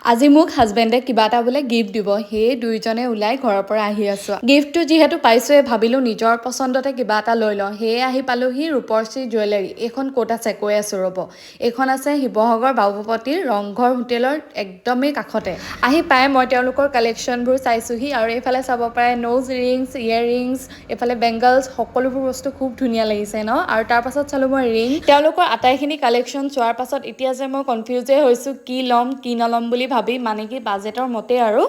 আজি মোক হাজবেণ্ডে কিবা এটা বোলে গিফ্ট দিব, সেই দুইজনে ওলাই ঘৰৰ পৰা আহি আছো। গিফ্টটো যিহেতু পাইছোৱে, ভাবিলো নিজৰ পচন্দতে কিবা এটা লৈ লওঁ। সেয়ে আহি পালোহি ৰূপশ্ৰী জুৱেলাৰী। এইখন ক'ত আছে কৈ আছো ৰ'ব। এইখন আছে শিৱসাগৰ বাবুপতিৰ ৰংঘৰ হোটেলৰ একদমেই কাষতে। আহি পাই মই তেওঁলোকৰ কালেকশ্যনবোৰ চাইছোহি আৰু এইফালে চাব পাৰে ন'জ ৰিংছ, ইয়েৰিংছ, এইফালে বেংগলছ, সকলোবোৰ বস্তু খুব ধুনীয়া লাগিছে ন। আৰু তাৰ পাছত চালো মই ৰিং। তেওঁলোকৰ আটাইখিনি কালেকশ্যন চোৱাৰ পাছত এতিয়া যে মই কনফিউজে হৈছো কি ল'ম কি নল'ম বুলি ভাবি, মানে কি বাজেটৰ মতে আৰু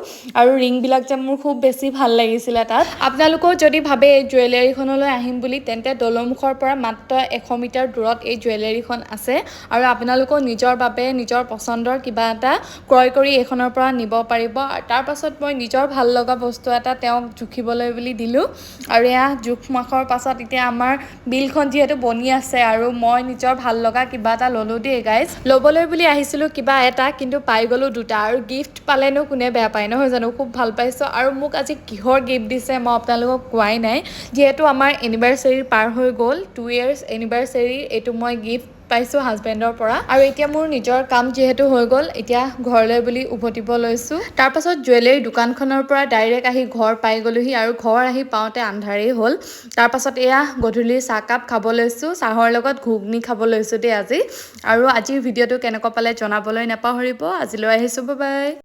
ৰিংবিলাক যে মোৰ খুব বেছি ভাল লাগিছিলে তাত। আপোনালোকেও যদি ভাবে এই জুৱেলাৰীখনলৈ আহিম বুলি, তেন্তে দলমুখৰ পৰা মাত্ৰ 100 মিটাৰ দূৰত এই জুৱেলাৰীখন আছে আৰু আপোনালোকেও নিজৰ বাবে নিজৰ পচন্দৰ কিবা এটা ক্ৰয় কৰি এইখনৰ পৰা নিব পাৰিব। তাৰ পাছত মই নিজৰ ভাল লগা বস্তু এটা তেওঁক জুখিবলৈ বুলি দিলোঁ আৰু এয়া জোখ মাখৰ পাছত এতিয়া আমাৰ বিলখন যিহেতু বনি আছে আৰু মই নিজৰ ভাল লগা কিবা এটা ল'লোঁ দেই গাইজ। ল'বলৈ বুলি আহিছিলোঁ কিবা এটা, কিন্তু পাই গ'লোঁ দুটা। আৰু গিফ্ট পালেনো কোনে বেয়া পায় নহয় জানো। খুব ভাল পাইছোঁ। আৰু মোক আজি কিহৰ গিফ্ট দিছে মই আপোনালোকক কোৱাই নাই, যিহেতু আমাৰ এনিভাৰ্চেৰী পাৰ হৈ গ'ল, 2 years এনিভাৰ্চেৰী। এইটো মই গিফ্ট পাইছোঁ হাজবেণ্ডৰ পৰা। আৰু এতিয়া মোৰ নিজৰ কাম যিহেতু হৈ গ'ল, এতিয়া ঘৰলৈ বুলি উভতিব লৈছোঁ। তাৰপাছত জুৱেলাৰী দোকানখনৰ পৰা ডাইৰেক্ট আহি ঘৰ পাই গ'লোহি আৰু ঘৰ আহি পাওঁতে আন্ধাৰেই হ'ল। তাৰপাছত এয়া গধূলি চাহকাপ খাব লৈছোঁ, চাহৰ লগত ঘুগনি খাব লৈছোঁ দেই আজি। আৰু আজিৰ ভিডিঅ'টো কেনেকুৱা পালে জনাবলৈ নাপাহৰিব। আজিলৈ আহিছোঁ, বাই বাই।